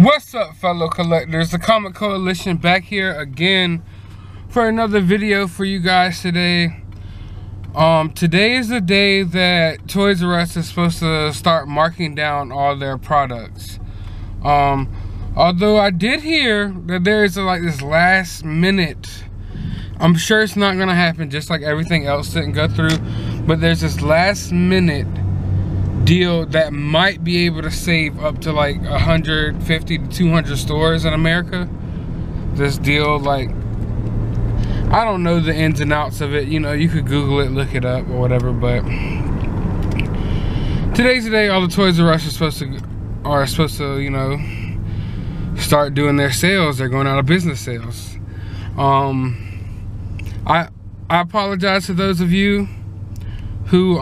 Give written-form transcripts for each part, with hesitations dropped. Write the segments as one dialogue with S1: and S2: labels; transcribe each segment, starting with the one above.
S1: What's up, fellow collectors? The Comic Coalition back here again for another video for you guys today. Today is the day that Toys R Us is supposed to start marking down all their products. Although I did hear that there is like this last minute, I'm sure it's not gonna happen just like everything else didn't go through, but there's this last minute deal that might be able to save up to like 150 to 200 stores in America. This deal, like, I don't know the ins and outs of it. You know, you could Google it, look it up or whatever, but today's the day all the Toys R Us are supposed to, you know, start doing their sales. They're going out of business sales. I apologize to those of you who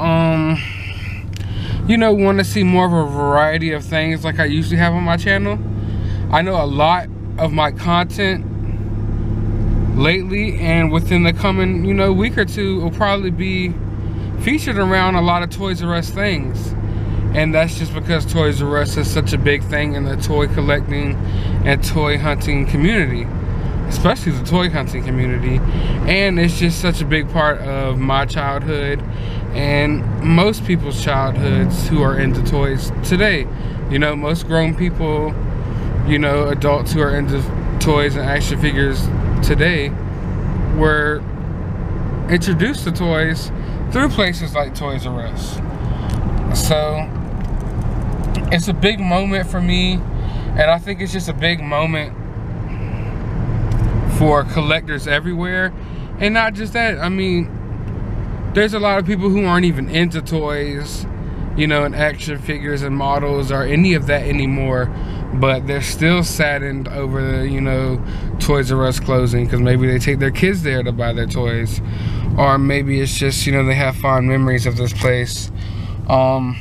S1: you know, want to see more of a variety of things like I usually have on my channel. I know a lot of my content lately and within the coming, you know, week or two will probably be featured around a lot of Toys R Us things. And that's just because Toys R Us is such a big thing in the toy collecting and toy hunting community, especially the toy hunting community. And it's just such a big part of my childhood and most people's childhoods who are into toys today. You know, most grown people, you know, adults who are into toys and action figures today were introduced to toys through places like Toys R Us. So it's a big moment for me, and I think it's just a big moment for collectors everywhere. And not just that, I mean, there's a lot of people who aren't even into toys, you know, and action figures and models or any of that anymore, but they're still saddened over the, you know, Toys R Us closing because maybe they take their kids there to buy their toys, or maybe it's just, you know, they have fond memories of this place. The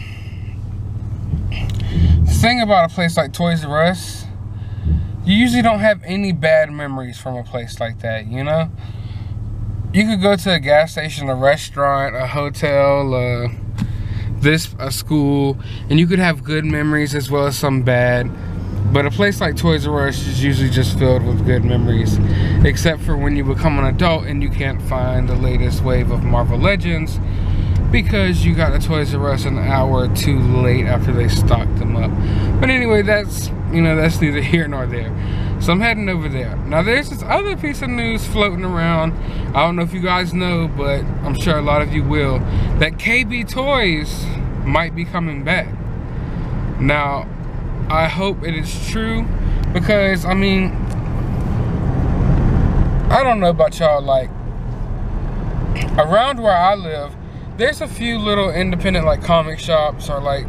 S1: thing about a place like Toys R Us, you usually don't have any bad memories from a place like that, you know? You could go to a gas station, a restaurant, a hotel, a school, and you could have good memories as well as some bad. But a place like Toys R Us is usually just filled with good memories, except for when you become an adult and you can't find the latest wave of Marvel Legends because you got a Toys R Us an hour or two late after they stocked them up. But anyway, that's, you know, that's neither here nor there. So I'm heading over there. Now there's this other piece of news floating around. I don't know if you guys know, but I'm sure a lot of you will, that KB Toys might be coming back. Now, I hope it is true because, I mean, I don't know about y'all, like, around where I live, there's a few little independent like comic shops or like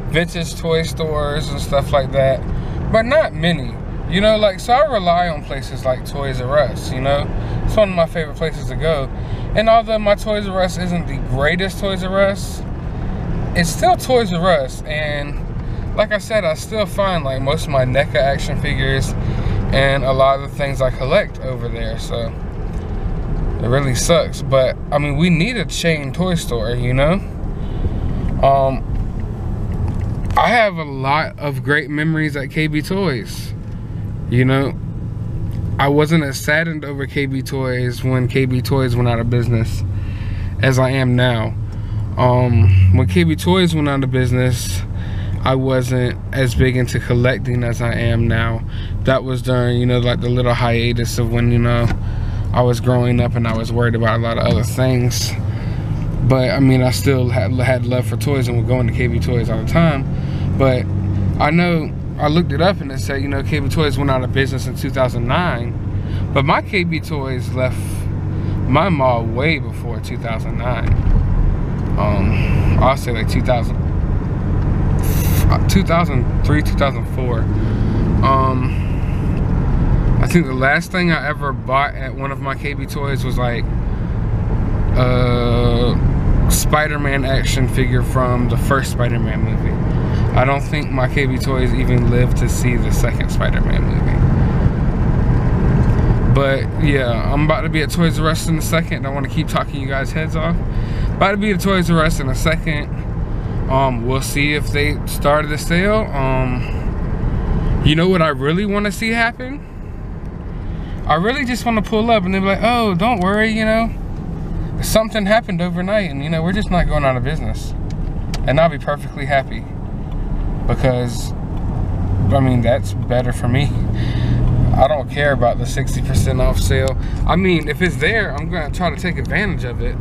S1: vintage toy stores and stuff like that, but not many. You know, like, so I rely on places like Toys R Us, you know? It's one of my favorite places to go. And although my Toys R Us isn't the greatest Toys R Us, it's still Toys R Us. And like I said, I still find like most of my NECA action figures and a lot of the things I collect over there. So it really sucks. But I mean, we need a chain toy store, you know? I have a lot of great memories at KB Toys. You know, I wasn't as saddened over KB Toys when KB Toys went out of business as I am now. When KB Toys went out of business, I wasn't as big into collecting as I am now. That was during, you know, like the little hiatus of when, you know, I was growing up and I was worried about a lot of other things. But I mean, I still had love for toys and would go into KB Toys all the time. But I know, I looked it up and it said, you know, KB Toys went out of business in 2009, but my KB Toys left my mall way before 2009. I'll say like 2003, 2004. I think the last thing I ever bought at one of my KB Toys was like a Spider-Man action figure from the first Spider-Man movie. I don't think my KB Toys even lived to see the second Spider-Man movie. But yeah, I'm about to be at Toys R Us in a second. I want to keep talking you guys' heads off. About to be at Toys R Us in a second. We'll see if they started the sale. You know what I really want to see happen? I really just want to pull up and they'll be like, oh, don't worry, you know, something happened overnight and, you know, we're just not going out of business. And I'll be perfectly happy because, I mean, that's better for me. I don't care about the 60% off sale. I mean, if it's there, I'm going to try to take advantage of it.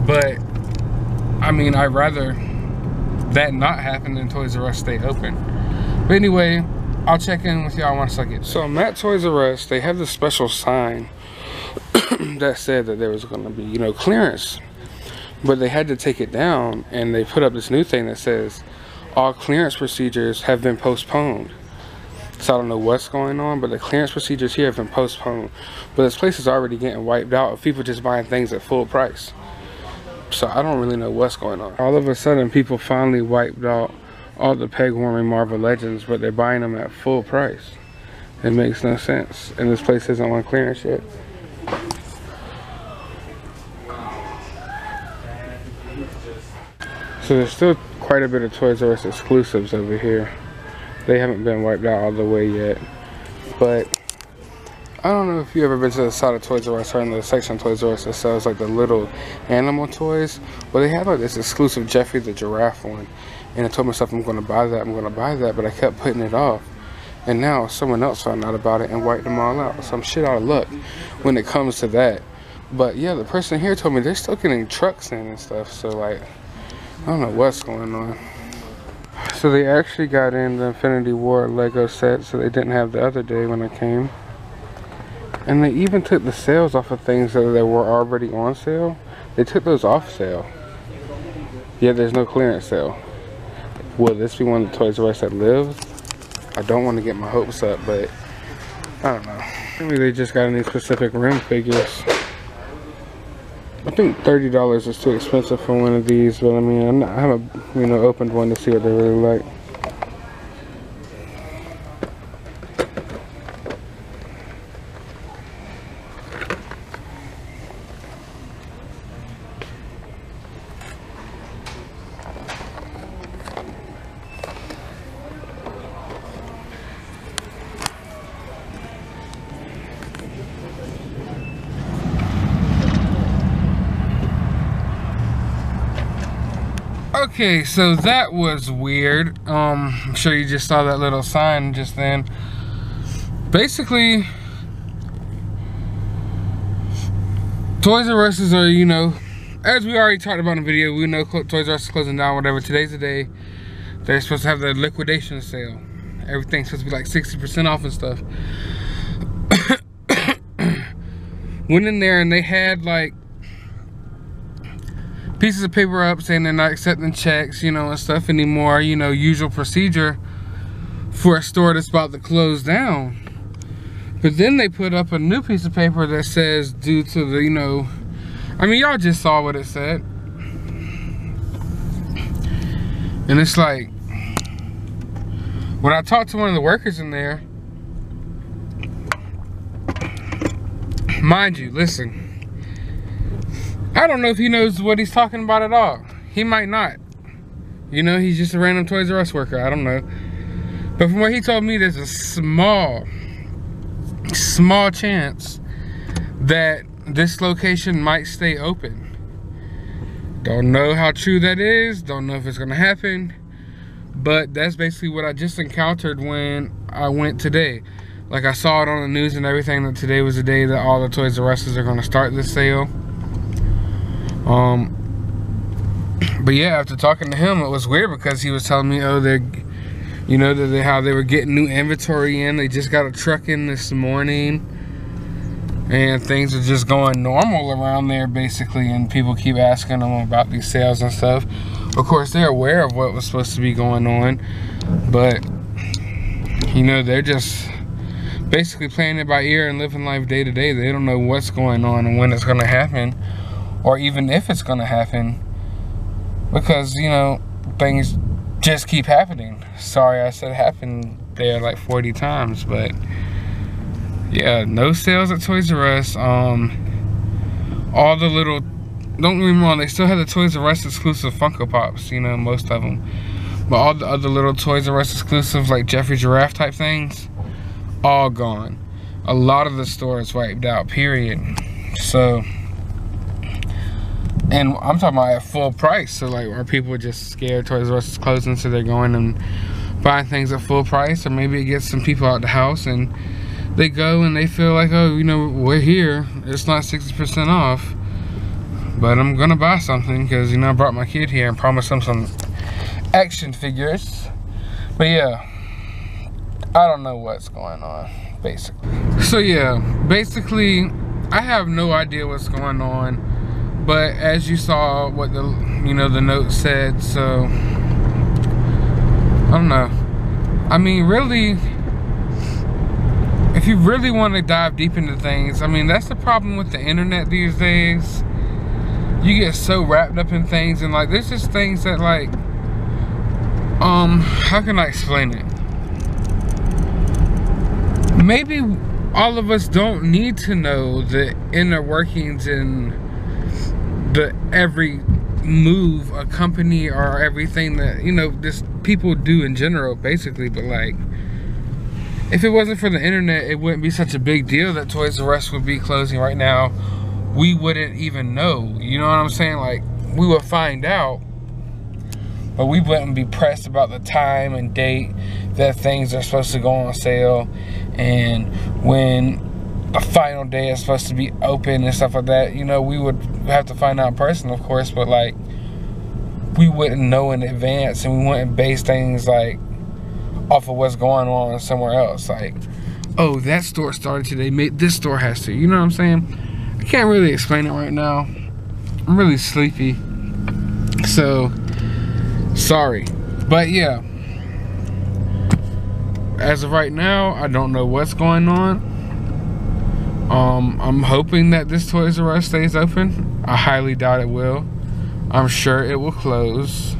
S1: But, I mean, I'd rather that not happen than Toys R Us stay open. But anyway, I'll check in with y'all once I get there. So I'm at Toys R Us. They have this special sign that said that there was going to be, you know, clearance. But they had to take it down and they put up this new thing that says all clearance procedures have been postponed. So I don't know what's going on, but the clearance procedures here have been postponed. But this place is already getting wiped out of people just buying things at full price. So I don't really know what's going on. All of a sudden, people finally wiped out all the peg warming Marvel Legends, but they're buying them at full price. It makes no sense. And this place isn't on clearance yet. So there's still quite a bit of Toys R Us exclusives over here. They haven't been wiped out all the way yet. But I don't know if you ever been to the side of Toys R Us or in the section of Toys R Us that sells like the little animal toys. Well, they have like this exclusive Jeffrey the Giraffe one. And I told myself I'm going to buy that, but I kept putting it off. And now someone else found out about it and wiped them all out. So I'm shit out of luck when it comes to that. But yeah, the person here told me they're still getting trucks in and stuff. So like, I don't know what's going on. So they actually got in the Infinity War Lego set, so they didn't have the other day when I came. And they even took the sales off of things that were already on sale. They took those off sale. Yeah, there's no clearance sale. Will this be one of the Toys R Us that lives? I don't want to get my hopes up, but I don't know. Maybe they just got any specific rim figures. I think $30 is too expensive for one of these, but I mean, I haven't, you know, opened one to see what they really like. Okay, so that was weird. I'm sure you just saw that little sign just then. Basically, Toys R Us are, you know, as we already talked about in the video, we know Toys R Us is closing down, whatever. Today's the day they're supposed to have the liquidation sale. Everything's supposed to be like 60% off and stuff. Went in there and they had like pieces of paper up saying they're not accepting checks, you know, and stuff anymore. You know, usual procedure for a store that's about to close down. But then they put up a new piece of paper that says due to the, you know, I mean, y'all just saw what it said. And it's like, when I talked to one of the workers in there, mind you, listen, I don't know if he knows what he's talking about at all. He might not. You know, he's just a random Toys R Us worker. I don't know. But from what he told me, there's a small chance that this location might stay open. Don't know how true that is. Don't know if it's gonna happen. But that's basically what I just encountered when I went today. Like, I saw it on the news and everything that today was the day that all the Toys R Us are gonna start this sale. But yeah, after talking to him, it was weird because he was telling me, oh, they're, you know, how they were getting new inventory in. They just got a truck in this morning, and things are just going normal around there basically. And people keep asking them about these sales and stuff. Of course, they're aware of what was supposed to be going on, but you know, they're just basically playing it by ear and living life day to day. They don't know what's going on and when it's going to happen, or even if it's gonna happen, because, you know, things just keep happening. Sorry I said happen there like 40 times, but yeah, no sales at Toys R Us. All the little, don't get me wrong, they still have the Toys R Us exclusive Funko Pops, you know, most of them. But all the other little Toys R Us exclusives, like Jeffrey Giraffe type things, all gone. A lot of the stores wiped out, period. So, and I'm talking about at full price. So like, are people just scared Toys R Us is closing, so they're going and buying things at full price? Or maybe it gets some people out the house and they go and they feel like, oh, you know, we're here, it's not 60% off, but I'm gonna buy something because, you know, I brought my kid here and promised him some action figures. But yeah, I don't know what's going on, basically. So yeah, basically, I have no idea what's going on, but as you saw what the, you know, the note said, so I don't know. I mean, really, if you really want to dive deep into things, I mean, that's the problem with the internet these days. You get so wrapped up in things, and like, there's just things that like, how can I explain it? Maybe all of us don't need to know the inner workings and the every move a company or everything that, you know, just people do in general, basically. But like, if it wasn't for the internet, it wouldn't be such a big deal that Toys R Us would be closing right now. We wouldn't even know, you know what I'm saying? Like, we would find out, but we wouldn't be pressed about the time and date that things are supposed to go on sale and when the final day is supposed to be open and stuff like that. You know, we would have to find out in person, of course, but like, we wouldn't know in advance, and we wouldn't base things like off of what's going on somewhere else. Like, oh, that store started today, this store has to, you know what I'm saying? I can't really explain it right now. I'm really sleepy, so sorry. But yeah, as of right now, I don't know what's going on. I'm hoping that this Toys R Us stays open. I highly doubt it will. I'm sure it will close.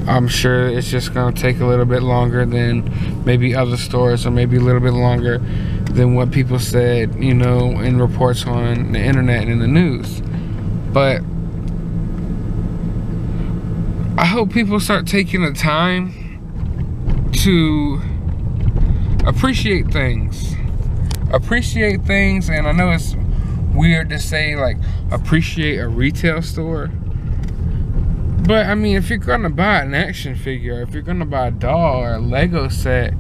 S1: I'm sure it's just gonna take a little bit longer than maybe other stores, or maybe a little bit longer than what people said, you know, in reports on the internet and in the news. But I hope people start taking the time to appreciate things. Appreciate things, and I know it's weird to say like appreciate a retail store, but I mean, if you're gonna buy an action figure, if you're gonna buy a doll or a Lego set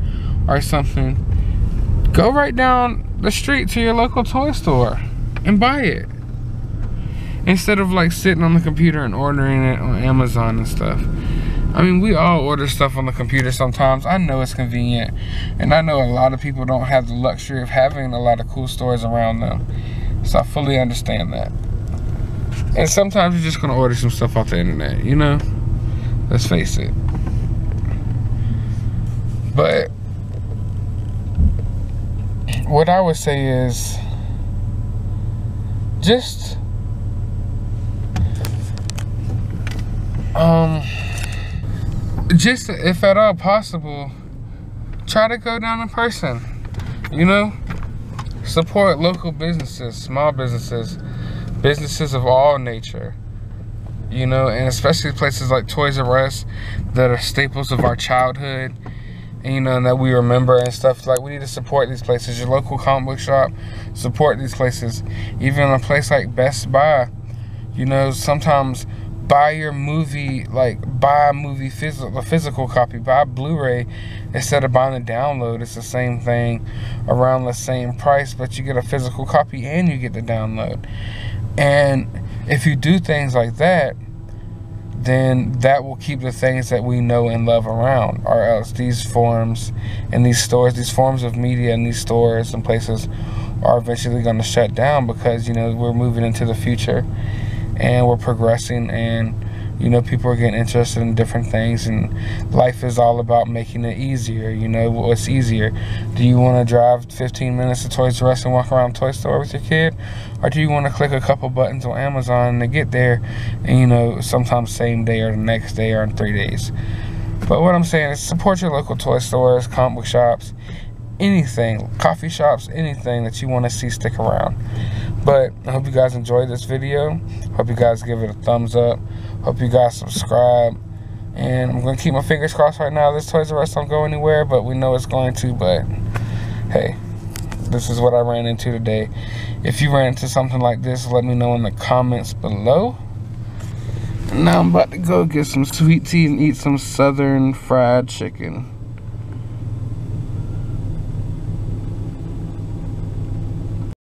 S1: or something, go right down the street to your local toy store and buy it, instead of like sitting on the computer and ordering it on Amazon and stuff. I mean, we all order stuff on the computer sometimes. I know it's convenient, and I know a lot of people don't have the luxury of having a lot of cool stores around them, so I fully understand that. And sometimes you're just gonna order some stuff off the internet, you know? Let's face it. But what I would say is, just if at all possible, try to go down in person, you know? Support local businesses, small businesses, businesses of all nature, you know, and especially places like Toys R Us that are staples of our childhood, and, you know, and that we remember and stuff. Like, we need to support these places. Your local comic book shop, support these places. Even a place like Best Buy, you know, sometimes buy your movie, like buy a movie a physical copy, buy a Blu-ray instead of buying a download. It's the same thing, around the same price, but you get a physical copy and you get the download. And if you do things like that, then that will keep the things that we know and love around, or else these forms and these stores, these forms of media and these stores and places are eventually going to shut down, because, you know, we're moving into the future and we're progressing, and, you know, people are getting interested in different things, and life is all about making it easier. You know, what's easier? Do you want to drive 15 minutes to Toys R Us and walk around Toy Store with your kid? Or do you want to click a couple buttons on Amazon to get there, and, you know, sometimes same day or the next day or in 3 days? But what I'm saying is, support your local toy stores, comic book shops, anything, coffee shops, anything that you want to see stick around. But I hope you guys enjoyed this video. Hope you guys give it a thumbs up. Hope you guys subscribe. And I'm going to keep my fingers crossed right now. This Toys R Us don't go anywhere, but we know it's going to. But hey, this is what I ran into today. If you ran into something like this, let me know in the comments below. And now I'm about to go get some sweet tea and eat some southern fried chicken.